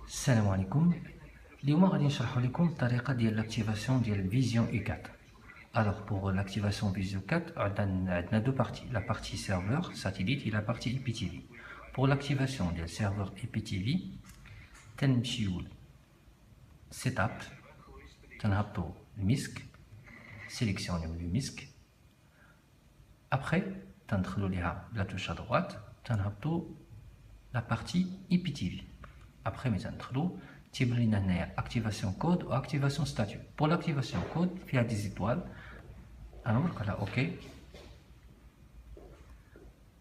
السلام عليكم. اليوم غادي نشرح لكم الطريقه ديال لاكتيفاسيون ديال فيزيون اي 4. Alors pour l'activation Visio 4, on a deux parties, la partie serveur satellite et la partie IPTV. Pour l'activation du serveur IPTV, تنمشيو setup, تنهبطو المسك, sélectionnons le MISC. Après, تندخلو ليها la touche à droite, تنهبطو la partie IPTV. Après, mais تندخلو تيبان لنا هنايا activation code ou activation statut. Pour l'activation code, فيها des étoiles. نورك على OK.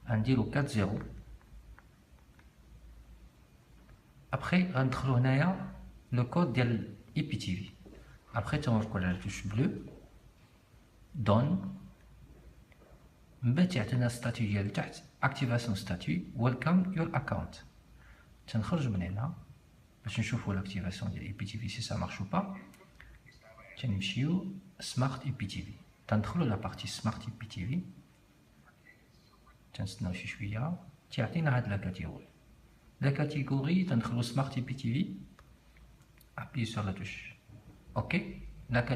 غنديرو 4-0. Après, غندخلو هنايا le code ديال IPTV. Après, تنوركو على la touche bleue. Done. من بعد تيعطينا statut ديال تحت activation statut welcome your account. تنخرج من هنا باش نشوفو l'activation ديال IPTV si ça marche ou pas. تنمشيو smart IPTV. تندخلو لا بارتي سمارت IPTV. تنستناو شي شويه تيعطينا هاد لا كاتيجوري تندخلو سمارت IPTV. ابي سور لا توش اوكي. لا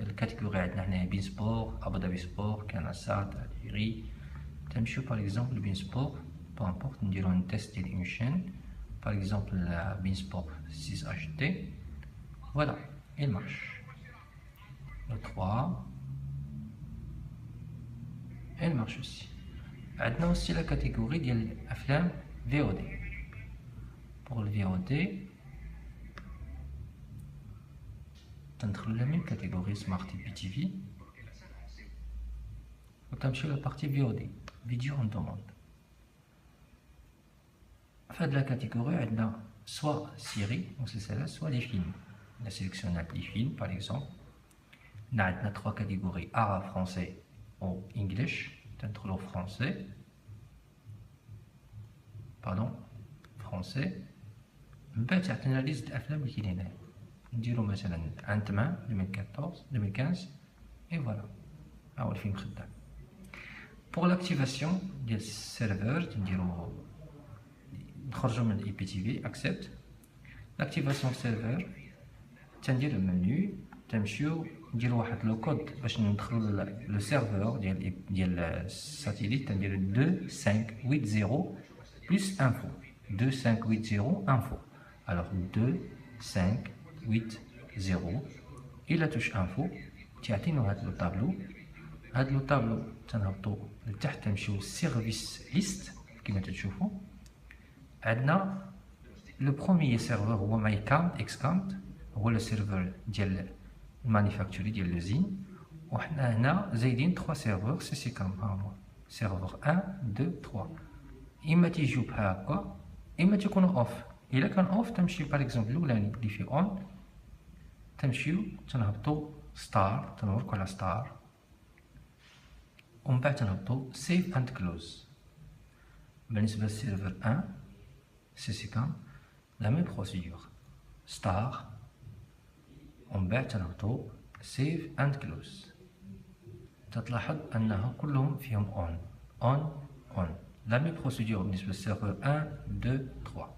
الكاتيجوري عندنا هنايا بين سبور ابو ظبي سبور كنسات الجيري. تنمشيو باغ اكزومبل بين سبور بو امبورط نديرو ان تيست ديال اون شين باغ اكزومبل بين سبور 6 HD. فوالا il marche le 3. Elle marche aussi. Maintenant aussi la catégorie de l'aflam VOD. Pour le VOD, تندخلو la même catégorie Smart IPTV. وتمشيو la partie VOD, vidéo on demande. Fin de la catégorie, on a soit série, donc c'est celle-là, soit les films. On a sélectionné les films par exemple. On a 3 catégories, arabe, français ou English. تندخلو français, pardon, français. من بعد تعطينا ليست الافلام اللي كاينين هنا. نديرو مثلا انتمان 2014 2015 et voilà. ها هو الفيلم خدام. pour l'activation ديال السيرفر نديرو نخرجو من IPTV accept. l'activation serveur تندير المنيو تمشيو نديرو واحد لو كود باش ندخلو لو سيرفور ديال الساتيليت. تنديرو 2580 plus info 2580 info. alors 2580 et la touche info تعطينا هاد لو طابلو. هاد لو طابلو تنهبطو لتحت تمشيو سيرفيس ليست كما تشوفوا. عندنا لو بروميير سيرفور هو مايكاونت اكسكاونت, هو لو سيرفور ديال المانيفاكتوري ديال لوزين. وحنا هنا زايدين 3 سيرفور سي كام. ها هو سيرفور 1 2 3. اما تيجيو بحال هكا اما تيكونوا اوف. الا كان اوف تمشيو باغ اكزومبل الاولاني اللي فيه اون تمشيو تنهبطوا ستار, تنوركو على ستار. ومن بعد تنهبطوا سيف اند كلوز. بالنسبه للسيرفر 1 سي كام لا ميم بروسيدور ستار. ومن بعد تنهبطوا سيف اند كلوز. تتلاحظ انها كلهم فيهم اون اون اون. لا ميم بروسيدور بالنسبه للسيرفر 1 2 3.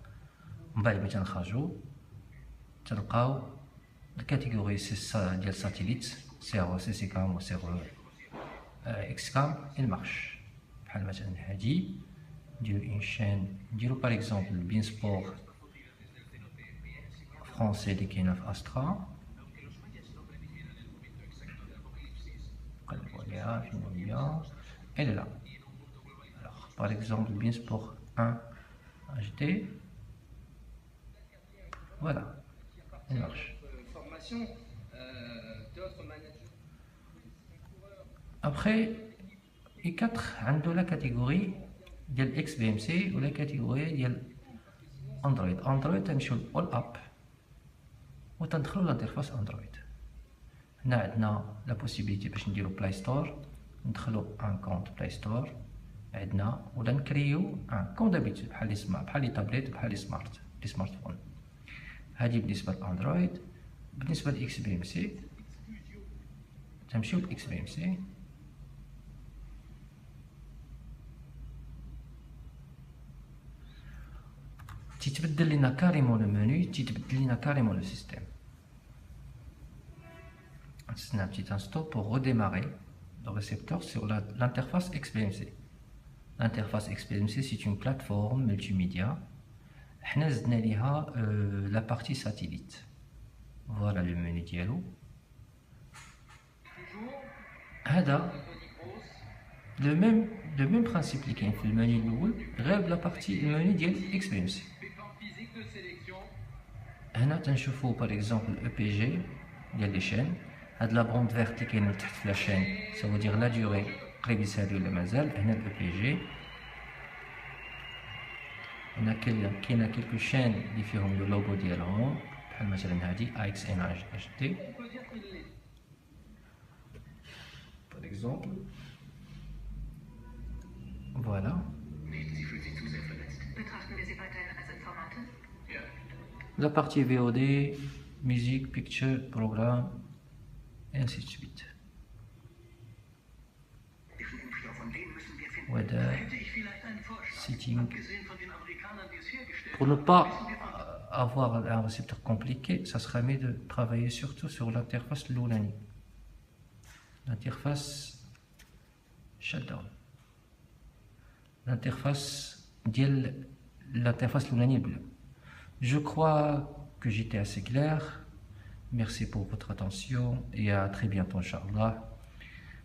من بعد باش نخرجوا تلقاو الكاتيجوري ديال ساتيليت سيرفر سي كام و سيرفر اكس كام il marche. بحال مثلا هادي نديرو اون شين نديرو باغ اكزومبل بين سبور فرونسي اللي كاينه في استرا. نقلبو عليها فين هي elle est là. alors par exemple bien sport 1 HD. voilà elle marche. après I4 عنده la catégorie ديال XBMC و la catégorie ديال اندرويد. تنمشيو ل all app و تندخلو لانترفاس اندرويد. هنا عندنا لا بوسيبيليتي باش نديرو بلاي ستور, ندخلو ان كونت بلاي ستور عندنا ولا نكريو ان كون دابيتود بحال لي تابليت بحال لي سمارت فون. هادي بالنسبه لاندرويد. بالنسبه لاكس بي ام سي تمشيو لاكس بي ام سي. تتبدل لنا كاريمون لو منيو تتبدل لنا كاريمون لو سيستيم. نستنى un petit instant pour redémarrer le récepteur sur l'interface XBMC. L'interface XBMC c'est une plateforme multimédia. حنا زدنا ليها la partie satellite. Voilà le menu ديالو. هذا le même principe اللي كاين في المنيو الاول غير بلا بارتي المنيو ديال اكس بي ام سي. هنا تنشوفو باغ اكزومبل اي بي جي ديال لي شين. هاد لا بوند فيرت اللي كاينه تحت في لا شين سو دير لا ديوري قريب يسالي ولا مازال. هنا الاي بي جي هنا كاينه كيلكو شين اللي فيهم لو لوغو ديالهم بحال مثلا هادي اكس ان اتش دي باغ اكزومبل. Voilà. La partie VOD, musique, picture, programme, et ainsi de suite. Weather, setting. Pour ne pas avoir un récepteur compliqué, ça serait mieux de travailler surtout sur l'interface Loulani. L'interface shutdown. L'interface Loulani bleue. Je crois que j'étais assez clair. Merci pour votre attention et à très bientôt, Inch'Allah.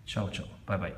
Ciao, ciao. Bye bye.